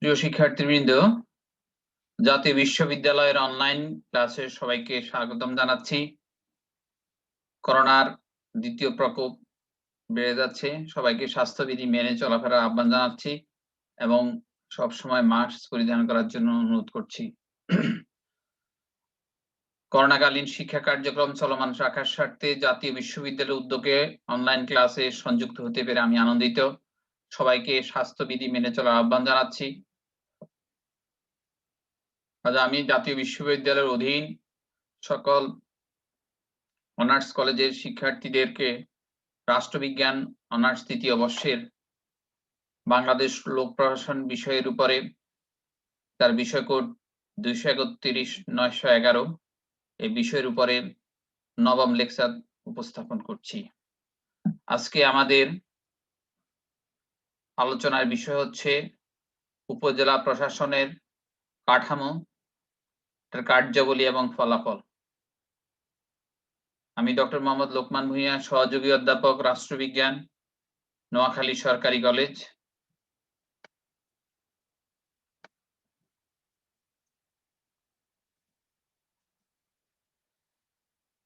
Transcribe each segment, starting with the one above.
প্রিয় শিক্ষার্থীবৃন্দ, জাতীয় বিশ্ববিদ্যালয়ের অনলাইন ক্লাসে সবাইকে স্বাগতম জানাচ্ছি। করোনার দ্বিতীয় প্রকোপ বেড়ে যাচ্ছে। সবাইকে স্বাস্থ্যবিধি মেনে চলাফেরার আহ্বান জানাচ্ছি এবং সবসময় মাস্ক পরিধান করার জন্য অনুরোধ করছি। করোনাকালীন শিক্ষা কার্যক্রম চলমান রাখার স্বার্থে জাতীয় বিশ্ববিদ্যালয়ের উদ্যোগে অনলাইন ক্লাসে সংযুক্ত হতে পেরে আমি আনন্দিত। সবাইকে স্বাস্থ্যবিধি মেনে চলার আহ্বান জানাচ্ছি। আজ আমি জাতীয় বিশ্ববিদ্যালয়ের অধীন সকল অনার্স কলেজের শিক্ষার্থীদেরকে রাষ্ট্রবিজ্ঞান অনার্স তৃতীয় বর্ষের বাংলাদেশ লোক প্রশাসন বিষয়ের উপরে তার বিষয় কোড 231-911 এই বিষয়ের উপরে নবম লেকচার উপস্থাপন করছি। আজকে আমাদের আলোচনার বিষয় হচ্ছে উপজেলা প্রশাসনের কাঠামো, তার কার্যাবলী এবং ফলাফল। আমি ডক্টর মোহাম্মদ লোকমান ভূঁইয়া, সহযোগী অধ্যাপক, রাষ্ট্রবিজ্ঞান, নোয়াখালী সরকারি কলেজ।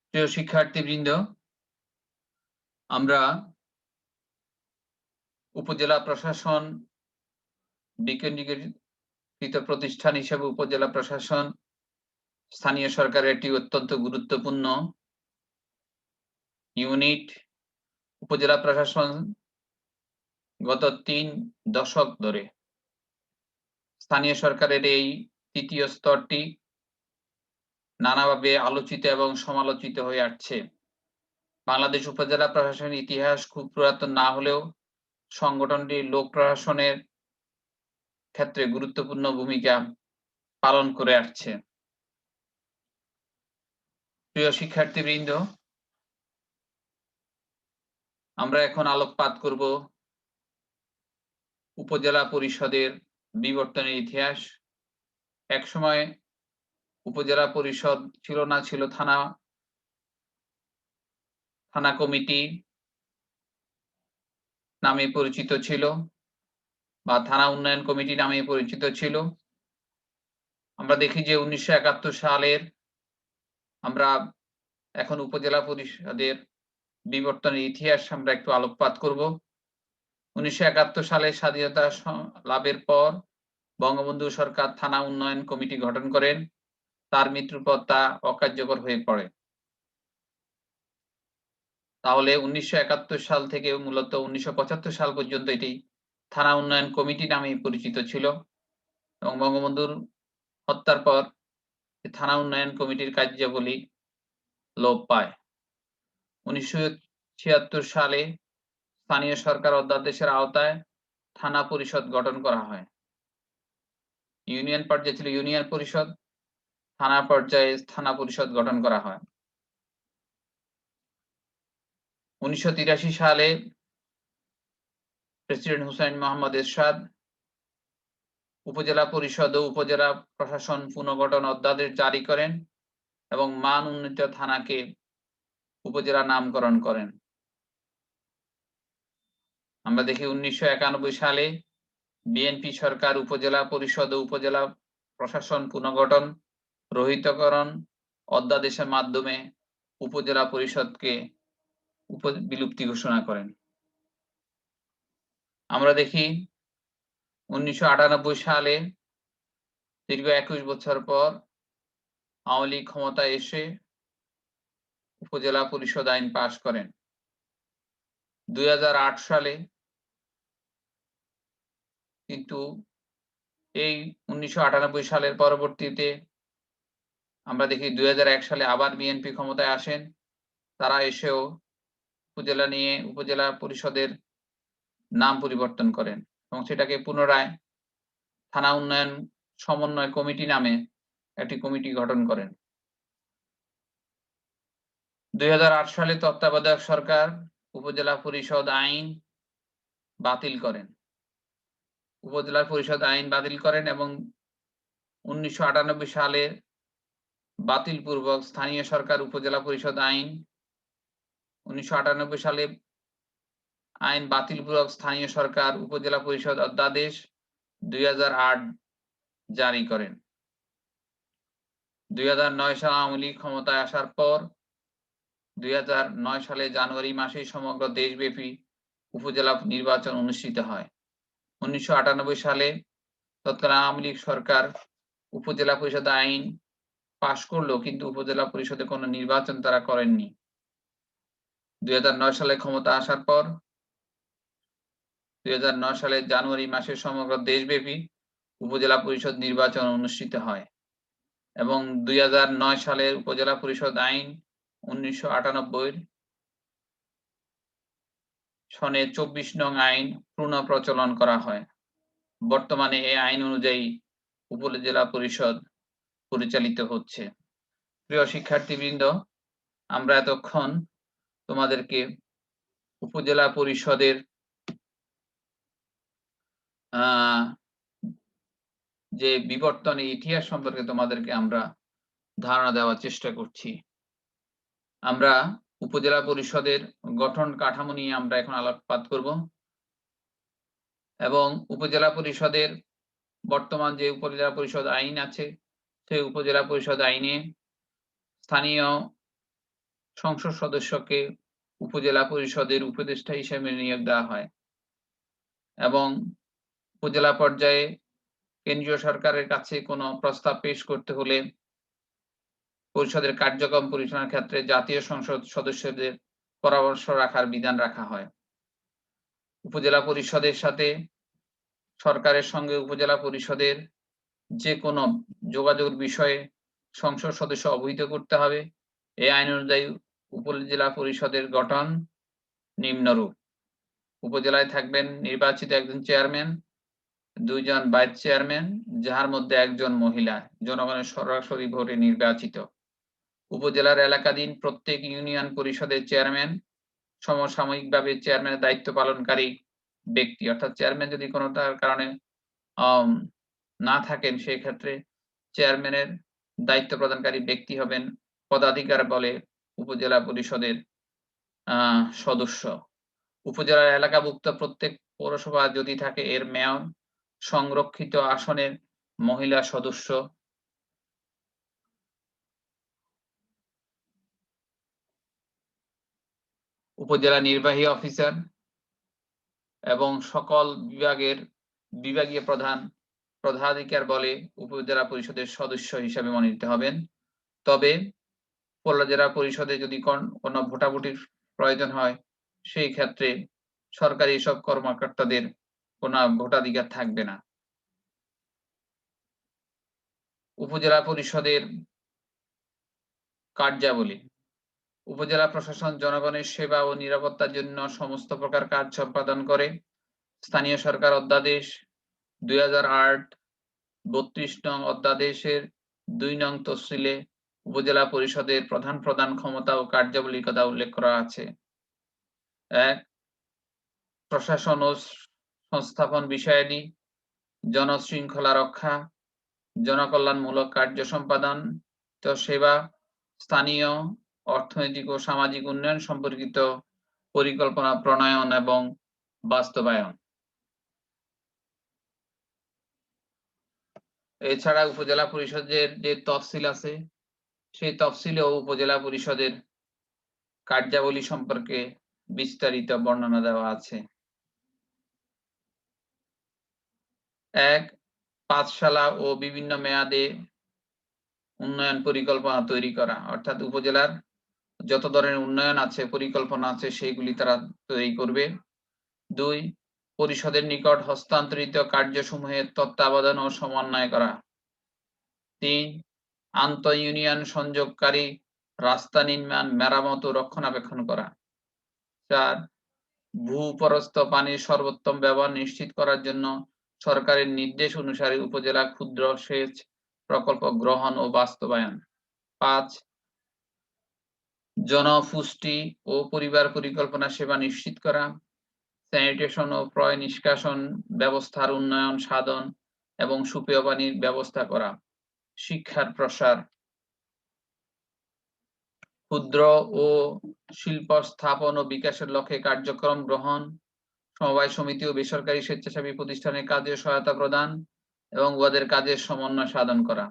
প্রিয় শিক্ষার্থীবৃন্দ, আমরা উপজেলা প্রশাসন বিকেন্দ্রীকৃত প্রতিষ্ঠান হিসেবে উপজেলা প্রশাসন স্থানীয় সরকারের একটি অত্যন্ত গুরুত্বপূর্ণ ইউনিট। উপজেলা প্রশাসন গত 3 দশক ধরে স্থানীয় সরকারের এই তৃতীয় স্তরটি নানাভাবে আলোচিত এবং সমালোচিত হয়ে আসছে। বাংলাদেশ উপজেলা প্রশাসনের ইতিহাস খুব পুরাতন না হলেও সংগঠনটি লোক প্রশাসনের ক্ষেত্রে গুরুত্বপূর্ণ ভূমিকা পালন করে আসছে। প্রিয় শিক্ষার্থীবৃন্দ, আমরা এখন আলোকপাত করব উপজেলা পরিষদের বিবর্তনের ইতিহাস। একসময় উপজেলা পরিষদ ছিল না, ছিল থানা কমিটি নামে পরিচিত ছিল বা থানা উন্নয়ন কমিটি নামে পরিচিত ছিল। আমরা দেখি যে 1971 সালের আমরা এখন উপজেলা পরিষদের বিবর্তনের ইতিহাস আমরা একটু আলোকপাত করব। 1971 সালে স্বাধীনতা লাভের পর বঙ্গবন্ধু সরকার থানা উন্নয়ন কমিটি গঠন করেন। তার মৃত্যুর পর তা অকার্যকর হয়ে পড়ে। তাহলে 1971 সাল থেকে মূলত 1975 সাল পর্যন্ত এটি থানা উন্নয়ন কমিটি নামেই পরিচিত ছিল এবং বঙ্গবন্ধুর হত্যার পর থানা উন্নয়ন কমিটির কার্যাবলী লোপ পায়। 1976 সালে স্থানীয় সরকার অধ্যাদেশের আওতায় থানা পরিষদ গঠন করা হয়। ইউনিয়ন পর্যায়ে ছিল ইউনিয়ন পরিষদ, থানা পর্যায়ে থানা পরিষদ গঠন করা হয়। 1983 সালে প্রেসিডেন্ট হুসাইন মোহাম্মদ এরশাদ উপজেলা পরিষদ ও উপজেলা প্রশাসন পুনর্গঠন অধ্যাদেশ জারি করেন এবং মান উন্নীত থানাকে উপজেলা নামকরণ করেন। আমরা দেখি 1991 সালে বিএনপি সরকার উপজেলা পরিষদ ও উপজেলা প্রশাসন পুনর্গঠন রহিতকরণ অধ্যাদেশের মাধ্যমে উপজেলা পরিষদকে বিলুপ্তি ঘোষণা করেন। আমরা দেখি 1998 সালে দীর্ঘ 21 বছর পর আওয়ামী লীগ ক্ষমতায় এসে উপজেলা পরিষদ আইন পাশ করেন। 2008 সালে কিন্তু এই 1998 সালের পরবর্তীতে আমরা দেখি 2001 সালে আবার বিএনপি ক্ষমতায় আসেন। তারা এসেও উপজেলা পরিষদের নাম পরিবর্তন করেন এবং সেটাকে পুনরায় থানা উন্নয়ন সমন্বয় কমিটি নামে একটি কমিটি গঠন করেন। 2008 সালে তত্ত্বাবধায়ক সরকার উপজেলা পরিষদ আইন বাতিল করেন। উপজেলা পরিষদ আইন বাতিল করেন এবং 1998 সালে বাতিলপূর্বক স্থানীয় সরকার উপজেলা পরিষদ আইন 1998 সালে আইন বাতিলপূর্বক স্থানীয় সরকার উপজেলা পরিষদ অধ্যাদেশ 2008 জারি করেন। 2009 সালে আওয়ামী লীগ ক্ষমতায় আসার পর 2009 সালে জানুয়ারি মাসে সমগ্র দেশব্যাপী উপজেলা নির্বাচন অনুষ্ঠিত হয়। 1998 সালে তৎকালীন আওয়ামী লীগ সরকার উপজেলা পরিষদ আইন পাশ করলেও কিন্তু উপজেলা পরিষদে কোনো নির্বাচন তারা করেননি। 2009 সালে ক্ষমতা আসার পর 2009 সালের জানুয়ারি মাসে সমগ্র দেশব্যাপী উপজেলা পরিষদ নির্বাচন অনুষ্ঠিত হয় এবং 2009 সালের উপজেলা পরিষদ আইন 1998 সনে 24 নং আইন পুনঃপ্রচলন করা হয়। বর্তমানে এই আইন অনুযায়ী উপজেলা পরিষদ পরিচালিত হচ্ছে। প্রিয় শিক্ষার্থীবৃন্দ, আমরা এতক্ষণ তোমাদেরকে উপজেলা পরিষদের যে বিবর্তনের ইতিহাস সম্পর্কে তোমাদেরকে আমরা ধারণা দেওয়ার চেষ্টা করছি। আমরা উপজেলা পরিষদের গঠন কাঠামো নিয়ে আমরা এখন আলোকপাত করব এবং উপজেলা পরিষদের বর্তমান যে উপজেলা পরিষদ আইন আছে সেই উপজেলা পরিষদ আইনে স্থানীয় সংসদ সদস্যকে উপজেলা পরিষদের উপদেষ্টা হিসেবে নিয়োগ দেওয়া হয় এবং উপজেলা পর্যায়ে কেন্দ্রীয় সরকারের কাছে কোনো প্রস্তাব পেশ করতে হলে পরিষদের কার্যক্রম পরিচালনার ক্ষেত্রে জাতীয় সংসদ সদস্যদের পরামর্শ রাখার বিধান রাখা হয়। উপজেলা পরিষদের সাথে সরকারের সঙ্গে উপজেলা পরিষদের যে কোনো যোগাযোগের বিষয়ে সংসদ সদস্য অবহিত করতে হবে। এই আইন অনুযায়ী উপজেলা পরিষদের গঠন নিম্নরূপ: উপজেলায় থাকবেন নির্বাচিত একজন চেয়ারম্যান, 2 জন ভাইস চেয়ারম্যান, যার মধ্যে একজন মহিলা, জনগণের সরাসরি ভোটে নির্বাচিত। উপজেলার এলাকাধীন প্রত্যেক ইউনিয়ন পরিষদের চেয়ারম্যান সমসাময়িকভাবে চেয়ারম্যানের দায়িত্ব পালনকারী ব্যক্তি, অর্থাৎ চেয়ারম্যান যদি কোনো কারণে না থাকেন সেই ক্ষেত্রে চেয়ারম্যানের দায়িত্ব প্রদানকারী ব্যক্তি হবেন পদাধিকার বলে উপজেলা পরিষদের সদস্য। উপজেলার এলাকাভুক্ত প্রত্যেক পৌরসভা যদি থাকে এর মেয়র সংরক্ষিত আসনের মহিলা সদস্য। উপজেলা নির্বাহী অফিসার এবং সকল বিভাগের বিভাগীয় প্রধানাধিকার বলে উপজেলা পরিষদের সদস্য হিসাবে মনোনীত হবেন। তবে উপজেলা পরিষদে যদি কোনো ভোটাভুটির প্রয়োজন হয় সেই ক্ষেত্রে সরকারি সব কর্মকর্তাদের কোনো ভোটাধিকার থাকবে না। উপজেলা পরিষদের কার্যাবলী: উপজেলা প্রশাসন জনগণের সেবা ও নিরাপত্তার জন্য সমস্ত প্রকার কাজ সম্পাদন করে। স্থানীয় সরকার অধ্যাদেশ 2008 32 নং অধ্যাদেশের 2 নং তফসিলে উপজেলা পরিষদের প্রধান ক্ষমতা ও কার্যাবলীর কথা উল্লেখ করা আছে। 1. প্রশাসন ও সংস্থাপন বিষয়াদি, জনশৃঙ্খলা রক্ষা, জনকল্যাণমূলক কার্য সম্পাদন, সেবা, স্থানীয় অর্থনৈতিক ও সামাজিক উন্নয়ন সম্পর্কিত পরিকল্পনা প্রণয়ন এবং বাস্তবায়ন। এছাড়া উপজেলা পরিষদের যে তফসিল আছে সেই তফসিলেও উপজেলা পরিষদের কার্যাবলী সম্পর্কে বিস্তারিত বর্ণনা দেওয়া আছে। 1. পাঠশালা ও বিভিন্ন মেয়াদে উন্নয়ন পরিকল্পনা তৈরি করা, অর্থাৎ উপজেলার যত ধরনের উন্নয়ন আছে পরিকল্পনা আছে সেইগুলি তারা তৈরি করবে। 2. পরিষদের নিকট হস্তান্তরিত কার্যসমূহের তত্ত্বাবধান ও সমন্বয় করা। 3. আন্তঃ ইউনিয়ন সংযোগকারী রাস্তা নির্মাণ, মেরামত ও রক্ষণাবেক্ষণ করা। 4. ভূপরস্থ পানির সর্বোত্তম ব্যবহার নিশ্চিত করার জন্য সরকারের নির্দেশ অনুসারে উপজেলা ক্ষুদ্র সেচ প্রকল্প গ্রহণ ও বাস্তবায়ন। 5. জনপুষ্টি ও পরিবার পরিকল্পনা সেবা নিশ্চিত করা, স্যানিটেশন ও পয় নিষ্কাশন ব্যবস্থার উন্নয়ন সাধন এবং সুপেয় পানির ব্যবস্থা করা। শিক্ষার প্রসার, ক্ষুদ্র ও শিল্প স্থাপন ও বিকাশের লক্ষ্যে কার্যক্রম গ্রহণ, সমবায় সমিতি ও বেসরকারি স্বেচ্ছাসেবী প্রতিষ্ঠানের কাজে সহায়তা প্রদান এবং উহাদের কাজের সমন্বয় সাধন করা।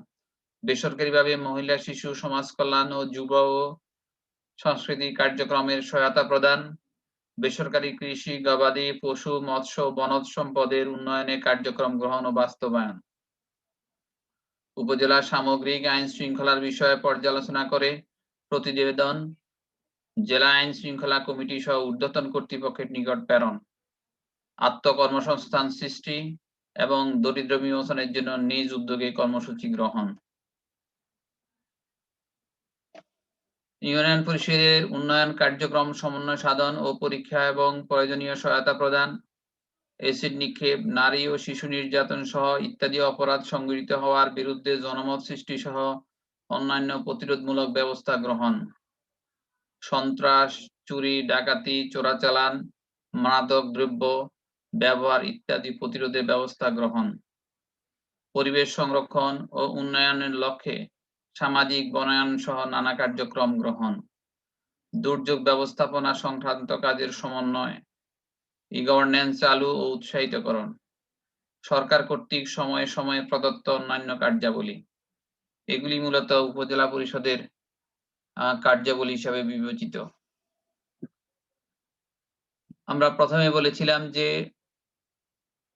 বেসরকারিভাবে মহিলা, শিশু, সমাজ কল্যাণ ও যুব ও সাংস্কৃতিক কার্যক্রমের সহায়তা প্রদান, বেসরকারি কৃষি, গবাদি পশু, মৎস্য ও বনজ সম্পদের উন্নয়নে কার্যক্রম গ্রহণ ও বাস্তবায়ন। উপজেলার সামগ্রিক আইন শৃঙ্খলার বিষয়ে পর্যালোচনা করে প্রতিবেদন জেলা আইন শৃঙ্খলা কমিটি সহ ঊর্ধ্বতন কর্তৃপক্ষের নিকট প্রেরণ। আত্মকর্মসংস্থান সৃষ্টি এবং দরিদ্র বিমোচনের জন্য নিজ উদ্যোগে কর্মসূচি গ্রহণ। ইউনিয়ন পরিষদের উন্নয়ন কার্যক্রম সমন্বয় সাধন ও পরীক্ষা এবং প্রয়োজনীয় সহায়তা প্রদান, এসিড নিক্ষেপ, নারী ও শিশু নির্যাতন সহ ইত্যাদি অপরাধ সংঘটিত হওয়ার বিরুদ্ধে জনমত সৃষ্টি সহ অন্যান্য প্রতিরোধমূলক ব্যবস্থা গ্রহণ। সন্ত্রাস, চুরি, ডাকাতি, চোরাচালান, মাদক দ্রব্য ব্যবহার ইত্যাদি প্রতিরোধে ব্যবস্থা গ্রহণ। পরিবেশ সংরক্ষণ ও উন্নয়নের লক্ষ্যে সামাজিক বনায়ন সহ নানা কার্যক্রম গ্রহণ। দুর্যোগ ব্যবস্থাপনা সংক্রান্ত কাজের সমন্বয়, ই-গভর্নেন্স চালু ও উৎসাহিতকরণ, সরকার কর্তৃক সময়ে সময়ে প্রদত্ত অন্যান্য কার্যাবলী। এগুলি মূলত উপজেলা পরিষদের কার্যাবলী হিসাবে বিবেচিত। আমরা প্রথমে বলেছিলাম যে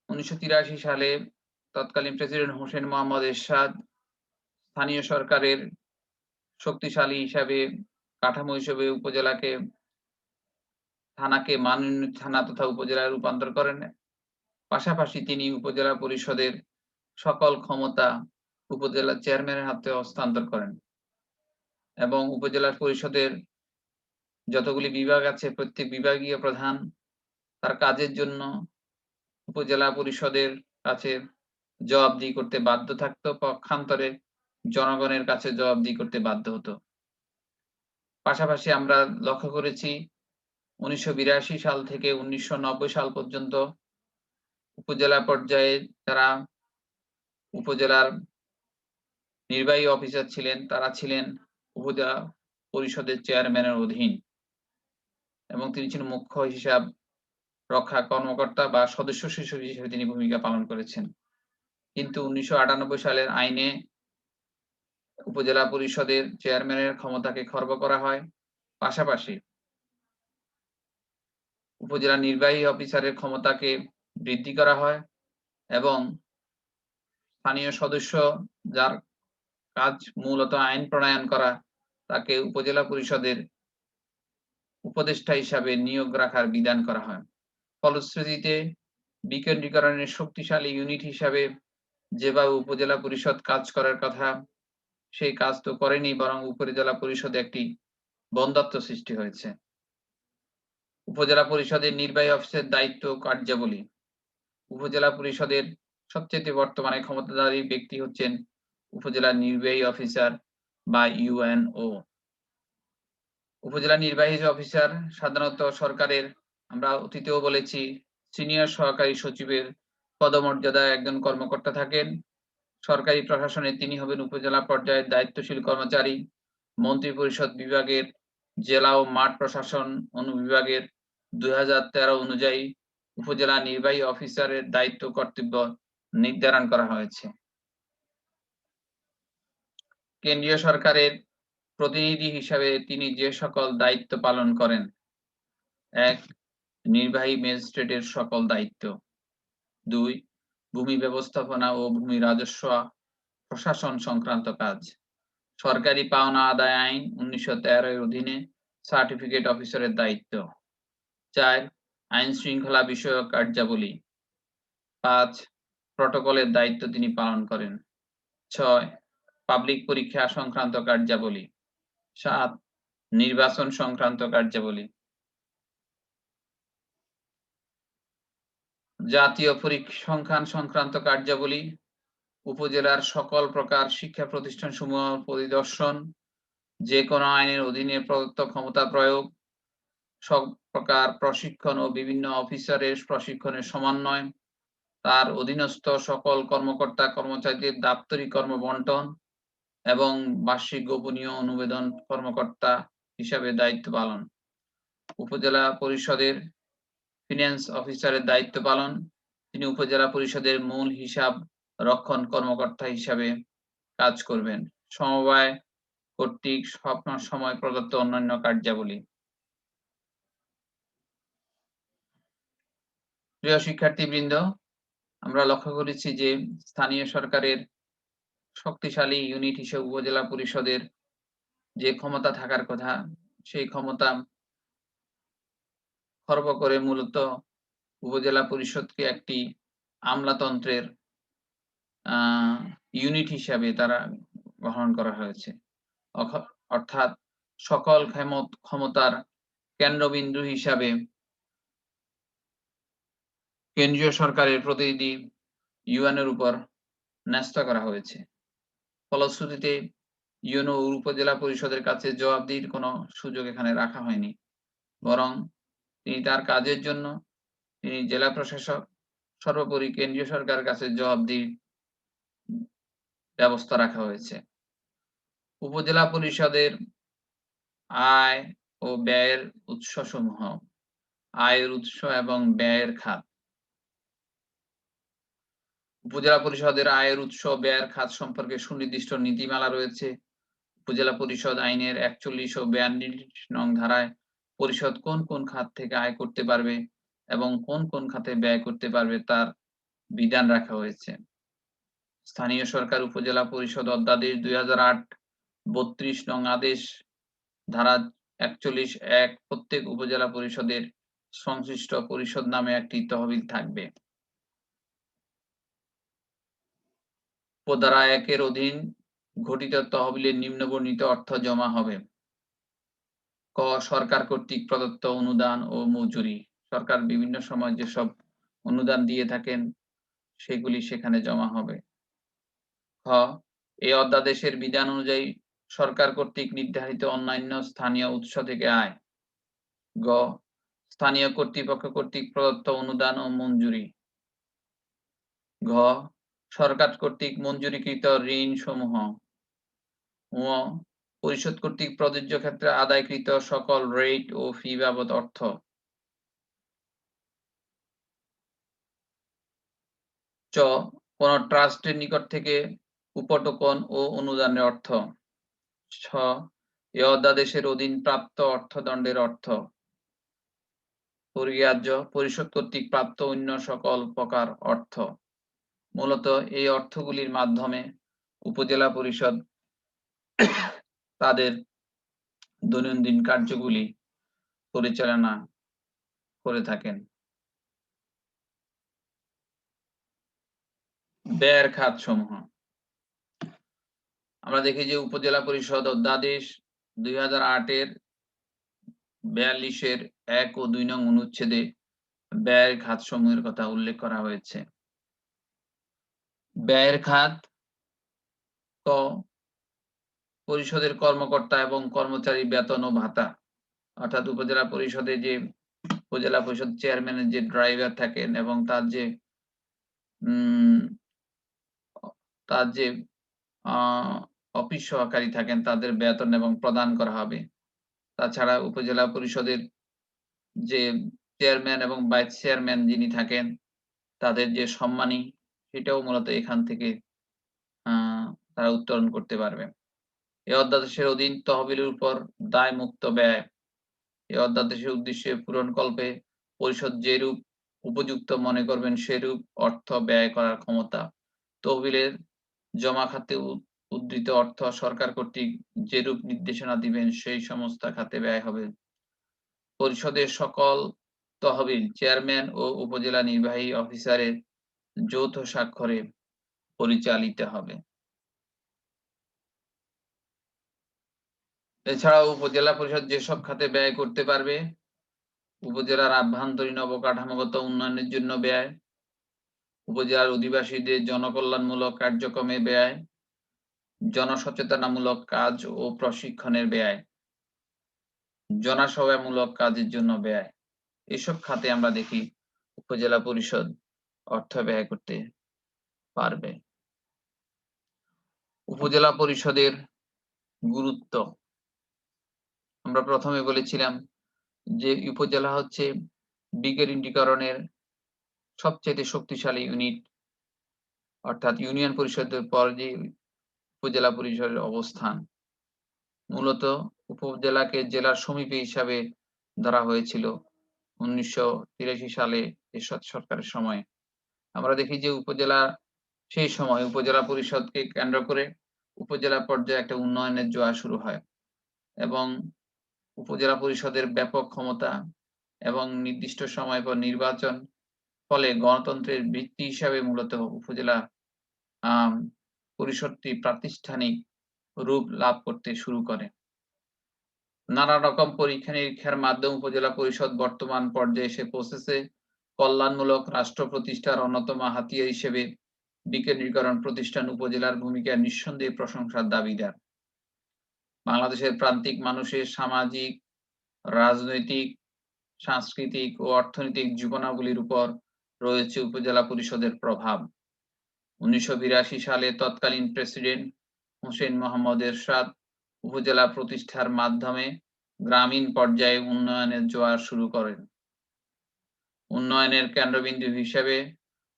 1983 সালে তৎকালীন প্রেসিডেন্ট হোসেন মোহাম্মদ এরশাদ স্থানীয় সরকারের শক্তিশালী হিসাবে কাঠামো হিসেবে উপজেলাকে থানাকে মানোন্নীত থানা তথা উপজেলায় রূপান্তর করেন। পাশাপাশি তিনি উপজেলা পরিষদের সকল ক্ষমতা উপজেলা চেয়ারম্যানের হাতে হস্তান্তর করেন এবং উপজেলা পরিষদের যতগুলি বিভাগ আছে প্রত্যেক বিভাগীয় প্রধান তার কাজের জন্য উপজেলা পরিষদের কাছে জবাবদিহি করতে বাধ্য থাকতো, পক্ষান্তরে জনগণের কাছে জবাবদিহি করতে বাধ্য হতো। পাশাপাশি আমরা লক্ষ্য করেছি 1982 সাল থেকে 1990 সাল পর্যন্ত উপজেলা পর্যায়ে যারা উপজেলার নির্বাহী অফিসার ছিলেন তারা ছিলেন উপজেলা পরিষদের চেয়ারম্যানের অধীন এবং তিনি ছিলেন মুখ্য হিসাব রক্ষা কর্মকর্তা বা সদস্য সচিব হিসেবে তিনি ভূমিকা পালন করেছেন। কিন্তু 1998 সালের আইনে উপজেলা পরিষদের চেয়ারম্যানের ক্ষমতাকে খর্ব করা হয়। পাশাপাশি উপজেলা নির্বাহী অফিসারের ক্ষমতাকে বৃদ্ধি করা হয় এবং স্থানীয় সদস্য যার কাজ মূলত আইন প্রণয়ন করা তাকে উপজেলা পরিষদের উপদেষ্টা হিসাবে নিয়োগ রাখার বিধান করা হয়। ফলশ্রুতিতে বিকেন্দ্রীকরণের শক্তিশালী ইউনিট হিসাবে যেভাবে উপজেলা পরিষদ কাজ করার কথা সেই কাজ তো করেনি, বরং উপজেলা পরিষদে একটি বন্ধ্যাত্ব সৃষ্টি হয়েছে। উপজেলা পরিষদের নির্বাহী অফিসের দায়িত্ব কার্যাবলী। উপজেলা পরিষদের সবচেয়ে বর্তমানে ক্ষমতাধারী ব্যক্তি হচ্ছেন উপজেলা নির্বাহী অফিসার বা ইউএনও। উপজেলা নির্বাহী অফিসার সাধারণত সরকারের, আমরা অতীতেও বলেছি, সিনিয়র সহকারী সচিবের পদমর্যাদায় একজন কর্মকর্তা থাকেন। সরকারি প্রশাসনে তিনি হবেন উপজেলা পর্যায়ের দায়িত্বশীল কর্মচারী। মন্ত্রিপরিষদ বিভাগের জেলা ও মাঠ প্রশাসন অনুবিভাগের 2013 অনুযায়ী উপজেলা নির্বাহী অফিসারের দায়িত্ব কর্তব্য নির্ধারণ করা হয়েছে। কেন্দ্রীয় সরকারের প্রতিনিধি হিসাবে তিনি যে সকল দায়িত্ব পালন করেন: 1. নির্বাহী ম্যাজিস্ট্রেটের সকল দায়িত্ব। 2. ভূমি ব্যবস্থাপনা ও ভূমি রাজস্ব প্রশাসন সংক্রান্ত কাজ। সরকারি পাওনা আদায় আইন 1913 এর অধীনে সার্টিফিকেট অফিসারের দায়িত্ব। 4. আইন শৃঙ্খলা বিষয়ক কার্যাবলী। 5. প্রটোকলের দায়িত্ব তিনি পালন করেন। 6. পাবলিক পরীক্ষা সংক্রান্ত কার্যাবলী। 7. নির্বাচন সংক্রান্ত কার্যাবলী। জাতীয় পরিসংখ্যান সংক্রান্ত কার্যাবলী। উপজেলার সকল প্রকার শিক্ষা প্রতিষ্ঠানসমূহ পরিদর্শন, যে কোনো আইনের অধীনে প্রদত্ত ক্ষমতা প্রয়োগ, সব প্রকার প্রশিক্ষণ ও বিভিন্ন অফিসারের প্রশিক্ষণের সমন্বয়, তার অধীনস্থ সকল কর্মকর্তা কর্মচারীদের দাপ্তরিক কর্ম বন্টন এবং বার্ষিক গোপনীয় অনুবেদন কর্মকর্তা হিসাবে দায়িত্ব পালন। উপজেলা পরিষদের ফিন্যান্স অফিসারের দায়িত্ব পালন। তিনি উপজেলা পরিষদের মূল হিসাব রক্ষণ কর্মকর্তা হিসাবে কাজ করবেন। সমবায় কর্তৃক সময় প্রদত্ত অন্যান্য কার্যাবলী। প্রিয় শিক্ষার্থীবৃন্দ, আমরা লক্ষ্য করেছি যে স্থানীয় সরকারের শক্তিশালী ইউনিট হিসেবে উপজেলা পরিষদের যে ক্ষমতা থাকার কথা, সেই ক্ষমতা খর্ব করে মূলত উপজেলা পরিষদকে একটি আমলাতন্ত্রের ইউনিট হিসাবে তারা গ্রহণ করা হয়েছে। অর্থাৎ সকল ক্ষমতার কেন্দ্রবিন্দু হিসাবে কেন্দ্রীয় সরকারের প্রতিনিধি ইউএনের উপর ন্যস্ত করা হয়েছে। ফলশ্রুতিতে ইউএনও উপজেলা পরিষদের কাছে জবাবদিহির কোনো সুযোগ এখানে রাখা হয়নি, বরং তিনি তার কাজের জন্য তিনি জেলা প্রশাসক, সর্বোপরি কেন্দ্রীয় সরকারের কাছে জবাবদিহির ব্যবস্থা রাখা হয়েছে। উপজেলা পরিষদের আয় ও ব্যয়ের উৎসসমূহ। আয়ের উৎস এবং ব্যয়ের খাত। উপজেলা পরিষদের আয়ের উৎস ও ব্যয়ের খাত সম্পর্কে সুনির্দিষ্ট নীতিমালা রয়েছে। উপজেলা পরিষদ আইনের ৪১ ও ৪২ নং ধারায় পরিষদ কোন কোন খাত থেকে আয় করতে পারবে এবং কোন কোন খাতে ব্যয় করতে পারবে তার বিধান রাখা হয়েছে। স্থানীয় সরকার উপজেলা পরিষদ অধ্যাদেশ ২০০৮ ৩২ নং আদেশ ধারা ৪১(১) প্রত্যেক উপজেলা পরিষদের সংশ্লিষ্ট পরিষদ নামে একটি তহবিল থাকবে। উপধারা ১ এর অধীন গঠিত তহবিলে নিম্নবর্ণিত অর্থ জমা হবে। ক. সরকার কর্তৃক প্রদত্ত অনুদান ও মজুরি। সরকার বিভিন্ন সময় যেসব অনুদান দিয়ে থাকেন সেগুলি সেখানে জমা হবে। খ. এই অধ্যাদেশের বিধান অনুযায়ী সরকার কর্তৃক নির্ধারিত অন্যান্য স্থানীয় উৎস থেকে আয়। গ. স্থানীয় কর্তৃপক্ষ কর্তৃক প্রদত্ত অনুদান ও মঞ্জুরি। ঘ. সরকার কর্তৃক মঞ্জুরিকৃত ঋণ সমূহ। ঙ. পরিষদ কর্তৃক প্রযোজ্য ক্ষেত্রে আদায়কৃত সকল রেট ও ফি বাবদ অর্থ। চ. কোন ট্রাস্টের নিকট থেকে উপটোকন ও অনুদানের অর্থ। ছ. এ অধ্যাদেশের অধীন প্রাপ্ত অর্থদণ্ডের অর্থ। পরিহার্য পরিষদ কর্তৃক প্রাপ্ত অন্য সকল প্রকার অর্থ। মূলত এই অর্থগুলির মাধ্যমে উপজেলা পরিষদ তাদের দৈনন্দিন কার্যগুলি পরিচালনা করে থাকেন। ব্যয়ের খাত সমূহ। আমরা দেখি যে উপজেলা পরিষদ অধ্যাদেশ ২০০৮ এর ৪২ এর ১ ও ২ নং অনুচ্ছেদে ব্যয়ের খাত সমূহের কথা উল্লেখ করা হয়েছে। ব্যয়ের খাত। ক. পরিষদের কর্মকর্তা এবং কর্মচারী বেতন ও ভাতা। অর্থাৎ উপজেলা পরিষদে যে উপজেলা পরিষদ চেয়ারম্যানের যে ড্রাইভার থাকেন এবং তার যে অফিস সহকারী থাকেন তাদের বেতন এবং প্রদান করা হবে। তাছাড়া উপজেলা পরিষদের যে চেয়ারম্যান এবং ভাইস চেয়ারম্যান যিনি থাকেন তাদের যে সম্মানী সেটাও মূলত এখান থেকে তারা উত্তোলন করতে পারবে। এই অধ্যাদেশের অধীন তহবিলের উপর দায় মুক্ত ব্যয়। এই অধ্যাদেশের উদ্দেশ্যে পূরণকল্পে পরিষদ যেরূপ উপযুক্ত মনে করবেন সেরূপ অর্থ ব্যয় করার ক্ষমতা। তহবিলের জমা খাতে উদ্ধৃত অর্থ সরকার কর্তৃক যেরূপ নির্দেশনা দিবেন সেই সমস্ত খাতে ব্যয় হবে। পরিষদের সকল তহবিল চেয়ারম্যান ও উপজেলা নির্বাহী অফিসারের যৌথ স্বাক্ষরে পরিচালিত হবে। এছাড়াও উপজেলা পরিষদ যেসব খাতে ব্যয় করতে পারবে: উপজেলার আভ্যন্তরীণ অবকাঠামোগত উন্নয়নের জন্য ব্যয়, উপজেলার অধিবাসীদের জনকল্যাণমূলক কার্যক্রমে ব্যয়, জনসচেতনামূলক কাজ ও প্রশিক্ষণের ব্যয়, জনসেবামূলক কাজের জন্য ব্যয়। এসব খাতে আমরা দেখি উপজেলা পরিষদ অর্থ ব্যয় করতে পারবে। উপজেলা পরিষদের গুরুত্ব। আমরা প্রথমে বলেছিলাম যে উপজেলা হচ্ছে বিকেন্দ্রীকরণের সবচাইতে শক্তিশালী ইউনিট অর্থাৎ ইউনিয়ন পরিষদের পর যে উপজেলা পরিষদের অবস্থান। মূলত উপজেলাকে জেলার সমীপে হিসাবে ধরা হয়েছিল ১৯৮৩ সালে এরশাদ সরকারের সময়ে। আমরা দেখি যে উপজেলা সেই সময় উপজেলা পরিষদকে কেন্দ্র করে উপজেলা পর্যায়ে একটা উন্নয়নের জোয়ার শুরু হয় এবং উপজেলা পরিষদের ব্যাপক ক্ষমতা এবং নির্দিষ্ট সময় পর নির্বাচন ফলে গণতন্ত্রের ভিত্তি হিসাবে মূলত উপজেলা আম পরিষদটি প্রাতিষ্ঠানিক রূপ লাভ করতে শুরু করে। নানা রকম পরীক্ষা-নিরীক্ষার মাধ্যমে উপজেলা পরিষদ বর্তমান পর্যায়ে এসে পৌঁছেছে। কল্যাণমূলক রাষ্ট্র প্রতিষ্ঠার অন্যতম হাতিয়ার হিসেবে বিকেন্দ্রীকরণ প্রতিষ্ঠান উপজেলার ভূমিকা নিঃসন্দেহে প্রশংসার দাবিদার। বাংলাদেশের প্রান্তিক মানুষের সামাজিক, রাজনৈতিক, সাংস্কৃতিক ও অর্থনৈতিক জীবনাবলীর উপর রয়েছে উপজেলা পরিষদের প্রভাব। ১৯৮২ সালে তৎকালীন প্রেসিডেন্ট হোসেন মোহাম্মদ এরশাদ উপজেলা প্রতিষ্ঠার মাধ্যমে গ্রামীণ পর্যায়ে উন্নয়নের জোয়ার শুরু করেন। উন্নয়নের কেন্দ্রবিন্দু হিসেবে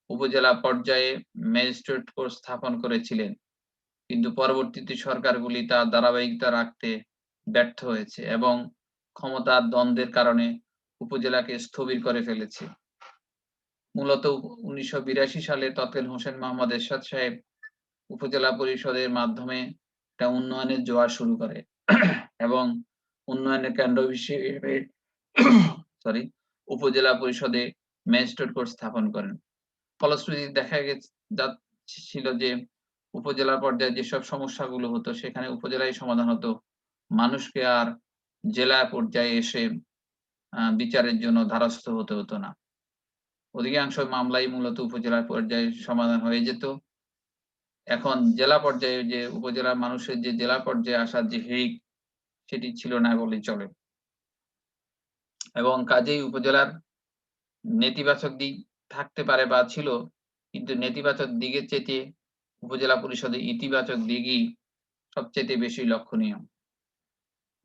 উপজেলা পর্যায়ে ম্যাজিস্ট্রেট কোর্ট স্থাপন করেছিলেন। কিন্তু পরবর্তীতে সরকারগুলি তার ধারাবাহিকতা রাখতে ব্যর্থ হয়েছে এবং ক্ষমতার দ্বন্দ্বের কারণে উপজেলাকে স্থবির করে ফেলেছে। মূলত ১৯৮২ সালে তৎকালীন হোসেন মোহাম্মদ এরশাদ সাহেব উপজেলা পরিষদের মাধ্যমে একটা উন্নয়নের জোয়ার শুরু করে এবং উন্নয়নের কেন্দ্র হিসেবে উপজেলা পরিষদে ম্যাজিস্ট্রেট কোর্ট স্থাপন করেন। ফলশ্রুতিতে দেখা যাচ্ছিল যে উপজেলা পর্যায়ে যেসব সমস্যাগুলো হতো সেখানে উপজেলায় সমাধান হতো। মানুষকে আর জেলা পর্যায়ে এসে বিচারের জন্য দ্বারস্থ হতে হতো না। অধিকাংশ মামলাই মূলত উপজেলা পর্যায়ে সমাধান হয়ে যেত। এখন জেলা পর্যায়ে যে উপজেলার মানুষের যে জেলা পর্যায়ে আসার যে হিড়িক সেটি ছিল না বললেই চলে। এবং কাজেই উপজেলার নেতিবাচক দিক থাকতে পারে বা ছিল, কিন্তু নেতিবাচক দিকের চাইতে উপজেলা পরিষদের ইতিবাচক দিকই সবচাইতে বেশি লক্ষণীয়।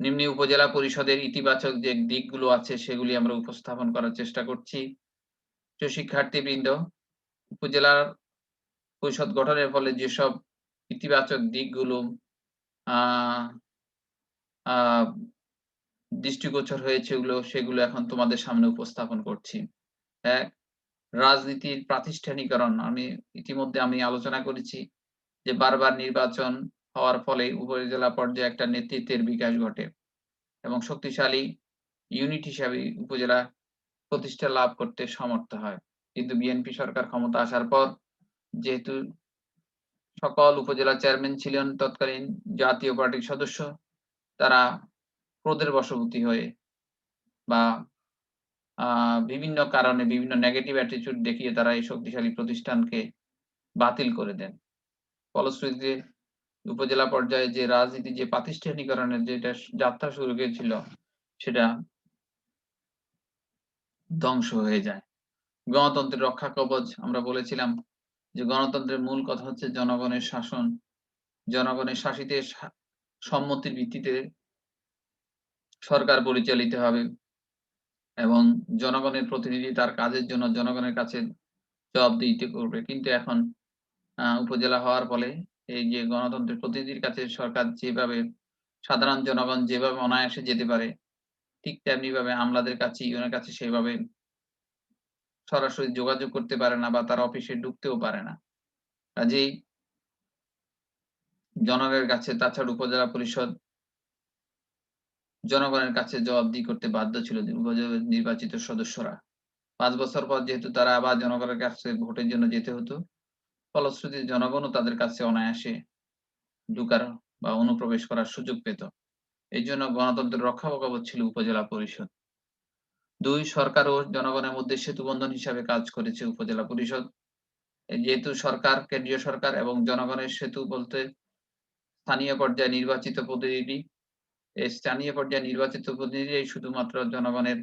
নিম্নে উপজেলা পরিষদের ইতিবাচক যে দিকগুলো আছে সেগুলি আমরা উপস্থাপন করার চেষ্টা করছি। প্রিয় শিক্ষার্থীবৃন্দ, উপজেলার পরিষদ গঠনের ফলে যেসব ইতিবাচক দিকগুলো আহ আহ দৃষ্টিগোচর হয়েছে সেগুলো এখন তোমাদের সামনে উপস্থাপন করছি। ১. রাজনীতির প্রাতিষ্ঠানিকরণ। ইতিমধ্যে আমি আলোচনা করেছি যে বারবার নির্বাচন হওয়ার ফলে উপজেলা পর্যায়ে একটা নেতৃত্বের বিকাশ ঘটে এবং শক্তিশালী ইউনিট হিসাবে উপজেলা প্রতিষ্ঠা লাভ করতে সমর্থ হয়। কিন্তু বিএনপি সরকার ক্ষমতা আসার পর যেহেতু সকল উপজেলা চেয়ারম্যান ছিলেন তৎকালীন জাতীয় পার্টির সদস্য, তারা ক্রোধের বশবর্তী হয়ে বা বিভিন্ন কারণে বিভিন্ন নেগেটিভ অ্যাটিটিউড দেখিয়ে তারা এই শক্তিশালী প্রতিষ্ঠানকে বাতিল করে দেন। ফলশ্রুতিতে উপজেলা পর্যায়ে যে রাজনীতি যে প্রাতিষ্ঠানিকরণের যেটা যাত্রা শুরু হয়েছিল সেটা ধ্বংস হয়ে যায়। গণতন্ত্রের রক্ষা কবচ আমরা বলেছিলাম যে গণতন্ত্রের মূল কথা হচ্ছে জনগণের শাসন। জনগণের শাসিত সম্মতির ভিত্তিতে সরকার পরিচালিত হবে এবং জনগণের প্রতিনিধি তার কাজের জন্য জনগণের কাছে জবাবদিহিতা করবে। কিন্তু এখন উপজেলা হওয়ার ফলে এই যে গণতন্ত্রের প্রতিনিধির কাছে সরকার যেভাবে সাধারণ জনগণ যেভাবে অনায়াসে যেতে পারে, ঠিক তেমনি ভাবে আমলাদের কাছে ইউনের কাছে সেভাবে সরাসরি যোগাযোগ করতে পারে না বা তারা অফিসে ঢুকতেও পারে না। কাজেই জনগণের কাছে তাছাড়া উপজেলা পরিষদ জনগণের কাছে জবাবদিহি করতে বাধ্য ছিল যে উপজেলার নির্বাচিত সদস্যরা। ৫ বছর পর যেহেতু তারা আবার জনগণের কাছে ভোটের জন্য যেতে হতো, ফলশ্রুতিতে জনগণও তাদের কাছে অনায়াসে ঢুকার বা অনুপ্রবেশ করার সুযোগ পেত। এইজন্য গণতন্ত্রের রক্ষা কবচ ছিল উপজেলা পরিষদ। ২. সরকার ও জনগণের মধ্যে সেতুবন্ধন হিসাবে কাজ করেছে উপজেলা পরিষদ। যেহেতু সরকার, কেন্দ্রীয় সরকার এবং জনগণের সেতু বলতে স্থানীয় পর্যায়ে নির্বাচিত প্রতিনিধি। এই স্থানীয় পর্যায়ে নির্বাচিত প্রতিনিধিরাই শুধুমাত্র জনগণের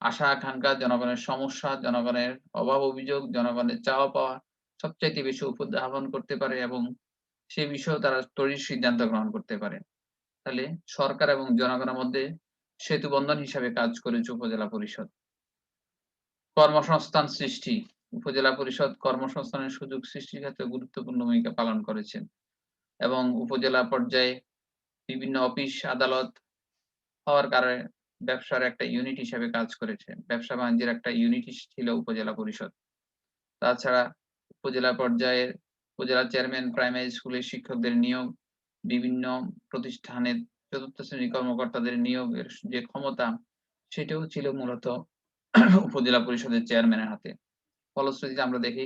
আশা-আকাঙ্ক্ষা, জনগণের সমস্যা, জনগণের অভাব-অভিযোগ, জনগণের চাওয়া-পাওয়া সবচাইতে বেশি উপস্থাপন করতে পারে এবং সে বিষয়েও তারা তড়িৎ সিদ্ধান্ত গ্রহণ করতে পারে। তাহলে সরকার এবং জনগণের মধ্যে সেতুবন্ধন হিসাবে কাজ করেছে উপজেলা পরিষদ। কর্মসংস্থান সৃষ্টি। উপজেলা পরিষদ কর্মসংস্থানের সুযোগ সৃষ্টির ক্ষেত্রে গুরুত্বপূর্ণ ভূমিকা পালন করেছেন এবং উপজেলা পর্যায়ে বিভিন্ন অফিস আদালত হওয়ার কারণে ব্যবসার একটা ইউনিট হিসেবে কাজ করেছে। ব্যবসা-বাণিজ্যের একটা ইউনিট ছিল উপজেলা পরিষদ। তাছাড়া উপজেলা পর্যায়ে উপজেলা চেয়ারম্যান প্রাইমারি স্কুলের শিক্ষকদের নিয়োগ, বিভিন্ন প্রতিষ্ঠানের ৪র্থ শ্রেণীর কর্মকর্তাদের নিয়োগের যে ক্ষমতা, সেটাও ছিল মূলত উপজেলা পরিষদের চেয়ারম্যানের হাতে। ফলশ্রুতিতে আমরা দেখি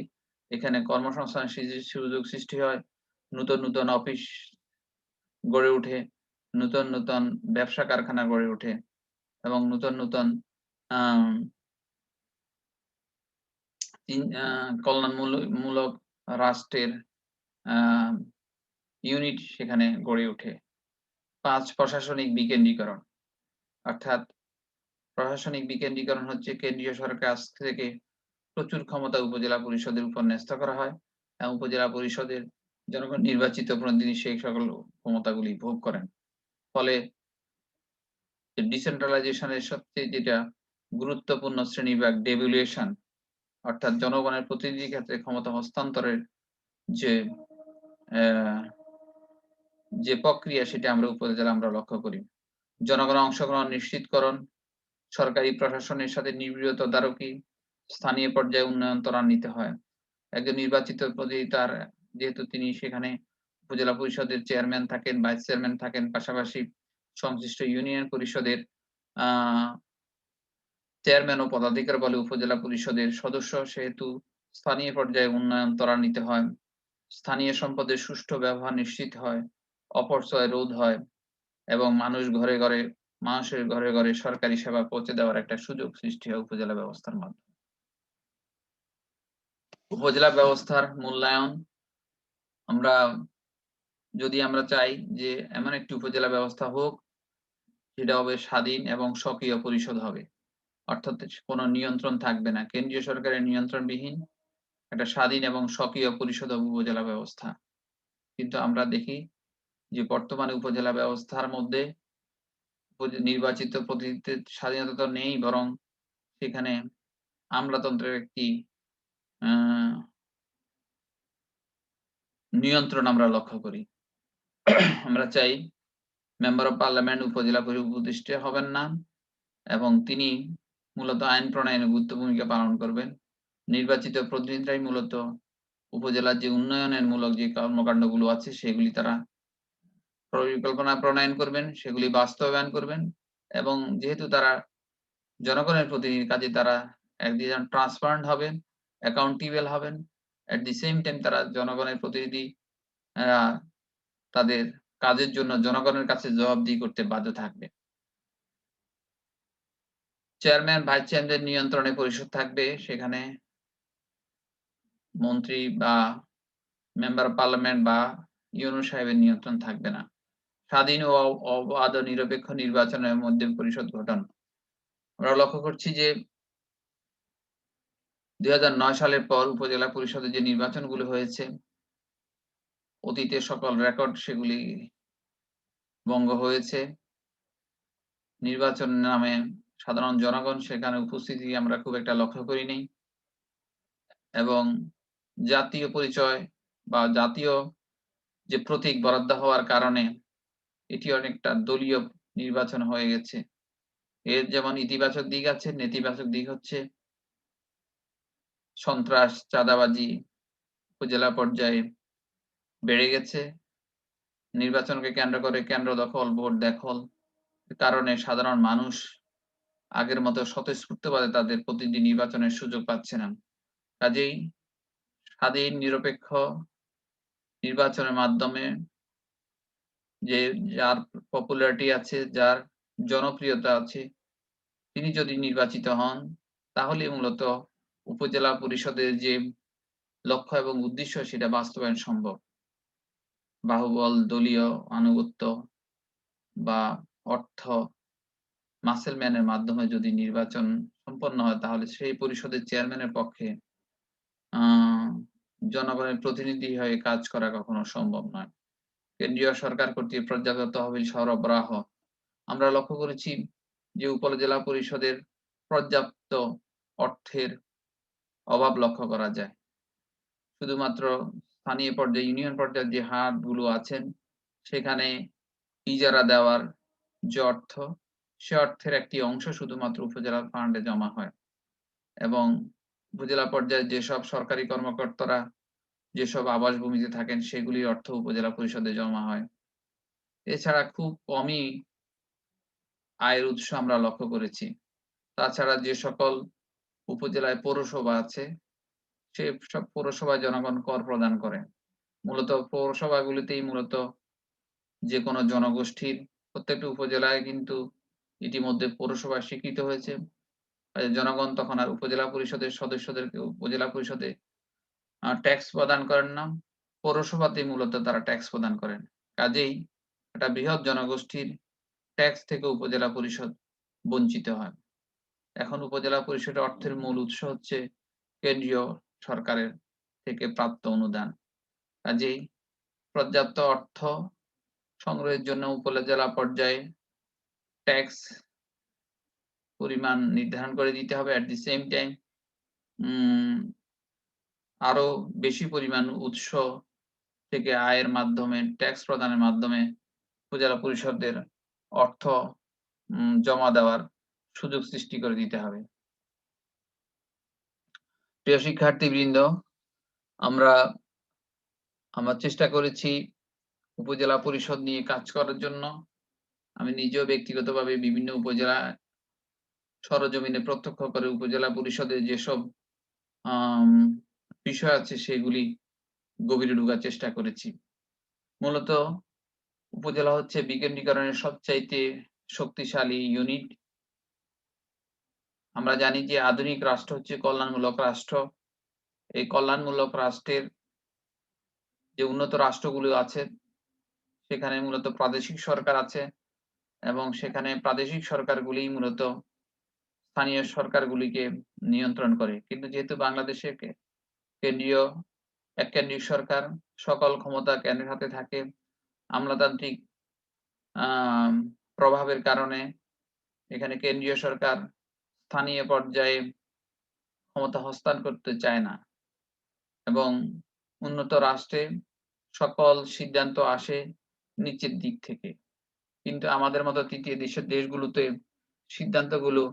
এখানে কর্মসংস্থানের সুযোগ সৃষ্টি হয়। নতুন অফিস গড়ে ওঠে, নতুন ব্যবসা কারখানা গড়ে ওঠে এবং নতুন আম ইন আ কল্যাণমূলক রাষ্ট্রের আ ইউনিট সেখানে গড়ে ওঠে। ৫ প্রশাসনিক বিকেন্দ্রীকরণ। অর্থাৎ প্রশাসনিক বিকেন্দ্রীকরণ হচ্ছে কেন্দ্রীয় সরকারের কাছ থেকে প্রচুর ক্ষমতা উপজেলা পরিষদের উপর ন্যস্ত করা হয় এবং উপজেলা পরিষদের জনগণ নির্বাচিত প্রতিনিধি সেই সকল ক্ষমতাগুলি ভোগ করেন। ফলে ডিসেন্ট্রালাইজেশন এর সবচেয়ে যেটা গুরুত্বপূর্ণ শ্রেণীবিভাগ ডেভোলুয়েশন অর্থাৎ জনগণের প্রতিনিধির ক্ষেত্রে ক্ষমতা হস্তান্তরের যে অ্যা যে প্রক্রিয়া সেটা আমরা আমরা লক্ষ্য করি। জনগণের অংশগ্রহণ নিশ্চিতকরণ, সরকারি প্রশাসনের সাথে নিবিড় তদারকি, স্থানীয় পর্যায়ে উন্নয়ন ত্বরান্বিত হয়। একজন নির্বাচিত প্রতিনিধি তার যেহেতু তিনি সেখানে উপজেলা পরিষদের চেয়ারম্যান থাকেন, ভাইস চেয়ারম্যান থাকেন, পাশাপাশি সংশ্লিষ্ট ইউনিয়ন পরিষদের আ চেয়ারম্যান ও পদাধিকার বলে উপজেলা পরিষদের সদস্য সেহেতু স্থানীয় পর্যায়ে উন্নয়ন ত্বরান্বিত হয়। স্থানীয় সম্পদের সুষ্ঠু ব্যবহার নিশ্চিত হয়, অপচয় রোধ হয় এবং মানুষের ঘরে সরকারি সেবা পৌঁছে দেওয়ার একটা সুযোগ সৃষ্টি হয় উপজেলা ব্যবস্থার মাধ্যমে। উপজেলা ব্যবস্থার মূল্যায়ন আমরা যদি আমরা চাই যে এমন একটি উপজেলা ব্যবস্থা হোক, সেটা হবে স্বাধীন এবং স্বকীয় পরিষদ হবে। অর্থাৎ কোন নিয়ন্ত্রণ থাকবে না। কেন্দ্রীয় সরকারের নিয়ন্ত্রণবিহীন একটা স্বাধীন এবং স্বকীয় পরিষদ হবে উপজেলা ব্যবস্থা। কিন্তু আমরা দেখি যে বর্তমানে উপজেলা ব্যবস্থার মধ্যে নির্বাচিত প্রতিনিধিত্বের স্বাধীনতা তো নেই বরং সেখানে আমলাতন্ত্রের একটি আ নিয়ন্ত্রণ আমরা লক্ষ্য করি। আমরা চাই মেম্বার অব পার্লামেন্ট উপজেলা উপদেষ্টা হবেন না এবং তিনি মূলত আইন প্রণয়নে গুরুত্ব ভূমিকা পালন করবেন। নির্বাচিত প্রতিনিধিরাই মূলত উপজেলার যে উন্নয়নের মূলক যে কর্মকান্ডগুলো আছে সেগুলি তারা পরিকল্পনা প্রণয়ন করবেন, সেগুলি বাস্তবায়ন করবেন এবং যেহেতু তারা জনগণের প্রতিনিধি কাজে তারা একজন ট্রান্সপারেন্ট হবেন, অ্যাকাউন্টেবল হবেন। এট দি সেম টাইম তারা জনগণের প্রতিনিধি আ তাদের কাজের জন্য জনগণের কাছে জবাবদিহি করতে বাধ্য থাকবে। চেয়ারম্যান, ভাইস চেয়ারম্যানদের নিয়ন্ত্রণে পরিষদ থাকবে। সেখানে মন্ত্রী বা মেম্বার অব পার্লামেন্ট বা ইউনূস সাহেবের নিয়ন্ত্রণ থাকবে না। স্বাধীন ও অবাধ ও নিরপেক্ষ নির্বাচনের মধ্যে পরিষদ গঠন। আমরা লক্ষ্য করছি যে ২০০৯ সালের পর উপজেলা পরিষদের যে নির্বাচনগুলো হয়েছে, অতীতের সকল রেকর্ড সেগুলি ভঙ্গ হয়েছে। নির্বাচন নামে সাধারণ জনগণ সেখানে উপস্থিতি আমরা খুব একটা লক্ষ্য করিনি এবং জাতীয় পরিচয় বা জাতীয় যে প্রতীক বরাদ্দ হওয়ার কারণে এটি অনেকটা দলীয় নির্বাচন হয়ে গেছে। এর যেমন ইতিবাচক দিক আছে, নেতিবাচক দিক হচ্ছে সন্ত্রাস, চাঁদাবাজি উপজেলা পর্যায়ে বেড়ে গেছে। নির্বাচনকে কেন্দ্র করে কেন্দ্র দখল, ভোট দখল কারণে সাধারণ মানুষ আগের মতো স্বতঃস্ফূর্তভাবে তাদের প্রতিনিধি নির্বাচনের সুযোগ পাচ্ছে না। কাজেই স্বাধীন নিরপেক্ষ নির্বাচনের মাধ্যমে যে যার পপুলারিটি আছে, যার জনপ্রিয়তা আছে, তিনি যদি নির্বাচিত হন তাহলে মূলত উপজেলা পরিষদের যে লক্ষ্য এবং উদ্দেশ্য সেটা বাস্তবায়ন সম্ভব। বাহুবল, দলীয় আনুগত্য বা অর্থ মাসেল ম্যানের মাধ্যমে যদি নির্বাচন সম্পন্ন হয় তাহলে সেই পরিষদের চেয়ারম্যানের পক্ষে আ জনগণের প্রতিনিধি হয়ে কাজ করা কখনো সম্ভব নয়। কেন্দ্রীয় সরকার কর্তৃক পর্যাপ্ত তহবিল সরবরাহ। আমরা লক্ষ্য করেছি যে উপজেলা পরিষদের পর্যাপ্ত অর্থের অভাব লক্ষ্য করা যায়। শুধুমাত্র স্থানীয় পর্যায়ে ইউনিয়ন পর্যায়ের যে হাটগুলো আছেন, সেখানে ইজারা দেওয়ার যে অর্থ, সে অর্থের একটি অংশ শুধুমাত্র উপজেলা ফান্ডে জমা হয় এবং উপজেলা পর্যায়ে যেসব সরকারি কর্মকর্তারা যেসব আবাসভূমিতে থাকেন, সেগুলির অর্থ উপজেলা পরিষদে জমা হয়। এছাড়া খুব কমই আয়ের উৎস আমরা লক্ষ্য করেছি। তাছাড়া যে সকল উপজেলায় পৌরসভা আছে, সেসব পৌরসভায় জনগণ কর প্রদান করে। মূলত পৌরসভাগুলিতেই মূলত যেকোনো জনগোষ্ঠীর প্রত্যেকটি উপজেলায় কিন্তু ইতিমধ্যে পৌরসভা স্বীকৃত হয়েছে। জনগণ তখন আর উপজেলা পরিষদের সদস্যদেরকে উপজেলা পরিষদে ট্যাক্স প্রদান করেন না। পৌরসভাতেই মূলত তারা ট্যাক্স প্রদান করেন। কাজেই একটা বৃহৎ জনগোষ্ঠীর ট্যাক্স থেকে উপজেলা পরিষদ বঞ্চিত হয়। এখন উপজেলা পরিষদের অর্থের মূল উৎস হচ্ছে কেন্দ্রীয় সরকারের থেকে প্রাপ্ত অনুদান। কাজেই পর্যাপ্ত অর্থ সংগ্রহের জন্য উপজেলা পর্যায়ে ট্যাক্স পরিমাণ নির্ধারণ করে দিতে হবে। এট দি সেম টাইম উম আরো বেশি পরিমাণ উৎস থেকে আয়ের মাধ্যমে ট্যাক্স প্রদানের মাধ্যমে উপজেলা পরিষদের অর্থ জমা দেওয়ার সুযোগ সৃষ্টি করে দিতে হবে। প্রিয় শিক্ষার্থীবৃন্দ, আমরা চেষ্টা করেছি উপজেলা পরিষদ নিয়ে কাজ করার জন্য। আমি নিজেও ব্যক্তিগতভাবে বিভিন্ন উপজেলা সরেজমিনে প্রত্যক্ষ করে উপজেলা পরিষদের যেসব আম বিষয় আছে সেগুলি গভীরে ঢোকার চেষ্টা করেছি। মূলত উপজেলা হচ্ছে বিকেন্দ্রীকরণের সবচাইতে শক্তিশালী ইউনিট। আমরা জানি যে আধুনিক রাষ্ট্র হচ্ছে কল্যাণমূলক রাষ্ট্র। এই কল্যাণমূলক রাষ্ট্রের যে উন্নত রাষ্ট্রগুলো আছে, সেখানে মূলত প্রাদেশিক সরকার আছে এবং সেখানে প্রাদেশিক সরকারগুলিই মূলত স্থানীয় সরকারগুলিকে নিয়ন্ত্রণ করে। কিন্তু যেহেতু বাংলাদেশে কেন্দ্রীয় এককেন্দ্রিক সরকার, সকল ক্ষমতা কেন্দ্রের হাতে থাকে। আমলাতান্ত্রিক আম প্রভাবের কারণে এখানে কেন্দ্রীয় সরকার স্থানীয় পর্যায়ে ক্ষমতা হস্তান্তর করতে চায় না এবং উন্নত রাষ্ট্রে সকল সিদ্ধান্ত আসে নিচের দিক থেকে। কিন্তু আমাদের মতো তৃতীয় দেশের দেশগুলোতে সিদ্ধান্তগুলো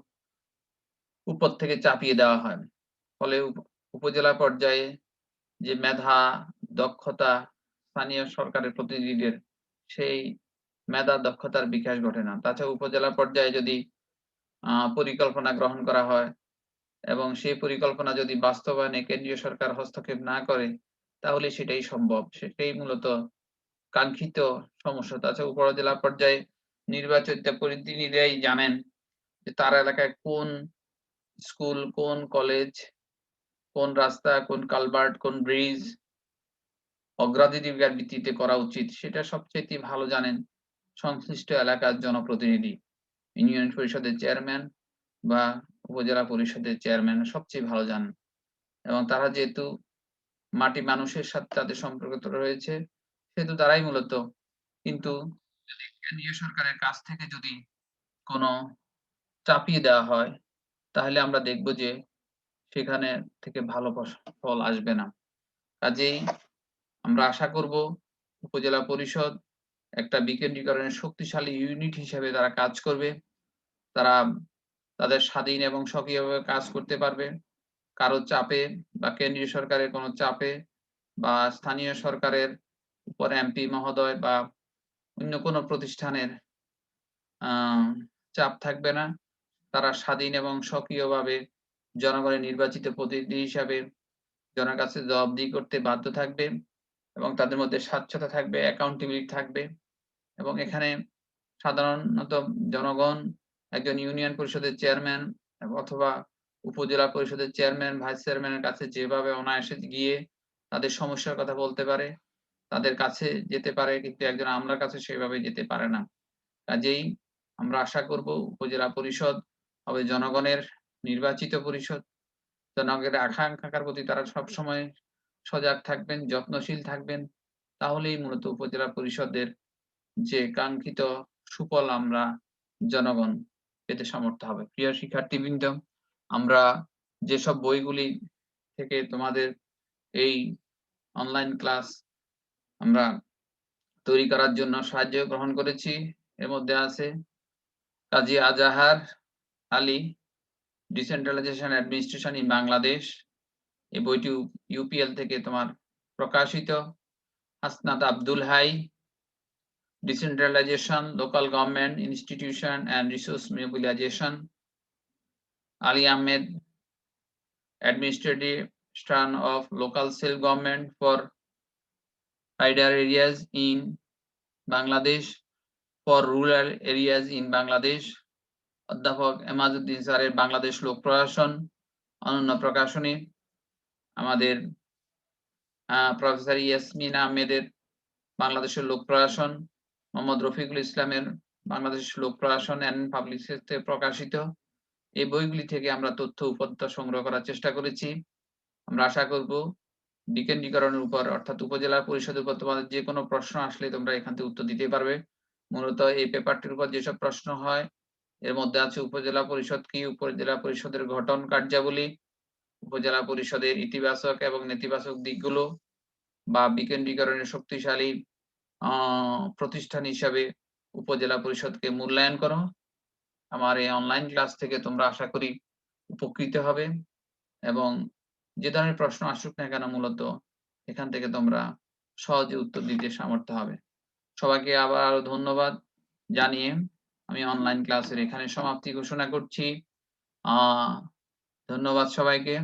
উপর থেকে চাপিয়ে দেওয়া হয়। ফলে উপজেলা পর্যায়ে যে মেধা, দক্ষতা স্থানীয় সরকারের প্রতিনিধিদের, সেই মেধা দক্ষতার বিকাশ ঘটে না। তাছাড়া উপজেলা পর্যায়ে যদি পরিকল্পনা গ্রহণ করা হয় এবং সেই পরিকল্পনা যদি বাস্তবায়নে কেন্দ্রীয় সরকার হস্তক্ষেপ না করে, তাহলে সেটাই সম্ভব। সেটাই মূলত কাঙ্ক্ষিত সমস্যা। তাছাড়া উপজেলা পর্যায়ে নির্বাচিত প্রতিনিধিরাই জানেন যে তার এলাকায় কোন স্কুল, কোন কলেজ, কোন রাস্তা, কোন কালভার্ট, কোন ব্রিজ অগ্রাধিকার ভিত্তিতে করা উচিত, সেটা সবচাইতে ভালো জানেন সংশ্লিষ্ট এলাকার জনপ্রতিনিধি। ইউনিয়ন পরিষদের চেয়ারম্যান বা উপজেলা পরিষদের চেয়ারম্যান সবচেয়ে ভালো জানেন এবং তারা যেহেতু মাটি মানুষের সাথে তাদের সম্পর্ক রয়েছে, সেহেতু তারাই মূলত। কিন্তু যদি কেন্দ্রীয় সরকারের কাছ থেকে যদি কোনো চাপিয়ে দেওয়া হয়, তাহলে আমরা দেখব যে সেখানে থেকে ভালো ফল আসবে না। কাজেই আমরা আশা করব উপজেলা পরিষদ একটা বিকেন্দ্রীকরণের শক্তিশালী ইউনিট হিসেবে তারা কাজ করবে। তারা তাদের স্বাধীন এবং সক্রিয়ভাবে কাজ করতে পারবে। কারো চাপে বা কেন্দ্রীয় সরকারের কোনো চাপে বা স্থানীয় সরকারের উপর এমপি মহোদয় বা অন্য কোনো প্রতিষ্ঠানের আ চাপ থাকবে না। তারা স্বাধীন এবং সক্রিয়ভাবে জনগণের নির্বাচিত প্রতিনিধি হিসাবে জনের কাছে জবাবদিহি করতে বাধ্য থাকবে এবং তাদের মধ্যে স্বচ্ছতা থাকবে, অ্যাকাউন্টেবিলিটি থাকবে এবং এখানে সাধারণত জনগণ একজন ইউনিয়ন পরিষদের চেয়ারম্যান অথবা উপজেলা পরিষদের চেয়ারম্যান, ভাইস চেয়ারম্যানের কাছে যেভাবে অনায়াসে গিয়ে তাদের সমস্যার কথা বলতে পারে, তাদের কাছে যেতে পারে, কিন্তু একজন আমলার কাছে সেভাবে যেতে পারে না। কাজেই আমরা আশা করব উপজেলা পরিষদ হবে জনগণের নির্বাচিত পরিষদ। জনগণের আকাঙ্ক্ষার প্রতি তারা সবসময় সজাগ থাকবেন, যত্নশীল থাকবেন। তাহলেই মূলত উপজেলা পরিষদের যে কাঙ্ক্ষিত সুফল আমরা জনগণ পেতে সমর্থ হবে। প্রিয় শিক্ষার্থীবৃন্দ, আমরা যেসব বইগুলি থেকে তোমাদের এই অনলাইন ক্লাস আমরা তৈরি করার জন্য সাহায্য গ্রহণ করেছি, এর মধ্যে আছে Kazi Azhar Ali, decentralisation administration in Bangladesh. এই বইটি ইউপিএল থেকে তোমার প্রকাশিত। Hasnat Abdul Hai, decentralisation, local government institution and resource mobilisation. Ali Ahmed, Administration of Local Self-Government for Rider Areas in Bangladesh, for Rural Areas in Bangladesh। অধ্যাপক এমাজউদ্দিন স্যারের বাংলাদেশ লোক প্রশাসন, অনন্য প্রকাশনী। আমাদের প্রফেসর ইয়াসমিন আহমেদের বাংলাদেশের লোক প্রশাসন, মোহাম্মদ রফিকুল ইসলামের বাংলাদেশের লোক প্রশাসন অ্যান্ড পাবলিক সেক্টরে প্রকাশিত। এই বইগুলি থেকে আমরা তথ্য উপাত্ত সংগ্রহ করার চেষ্টা করেছি। আমরা আশা করব বিকেন্দ্রীকরণের উপর অর্থাৎ উপজেলা পরিষদের উপর তোমাদের যে কোনো প্রশ্ন আসলে তোমরা এখান থেকে উত্তর দিতে পারবে। মূলত এই পেপারটির উপর যেসব প্রশ্ন হয় এর মধ্যে আছে উপজেলা পরিষদ কি, উপজেলা পরিষদের গঠন কার্যাবলী, উপজেলা পরিষদের ইতিবাচক এবং নেতিবাচক দিকগুলো, বা বিকেন্দ্রীকরণের শক্তিশালী প্রতিষ্ঠান হিসাবে উপজেলা পরিষদকে মূল্যায়ন করো। আমার এই অনলাইন ক্লাস থেকে তোমরা আশা করি উপকৃত হবে এবং যে ধরনের প্রশ্ন আসুক না কেন মূলত এখান থেকে তোমরা সহজে উত্তর দিতে সামর্থ্য হবে। সবাইকে আবার ধন্যবাদ জানিয়ে আমি অনলাইন ক্লাসের এখানে সমাপ্তি ঘোষণা করছি। ধন্যবাদ সবাইকে।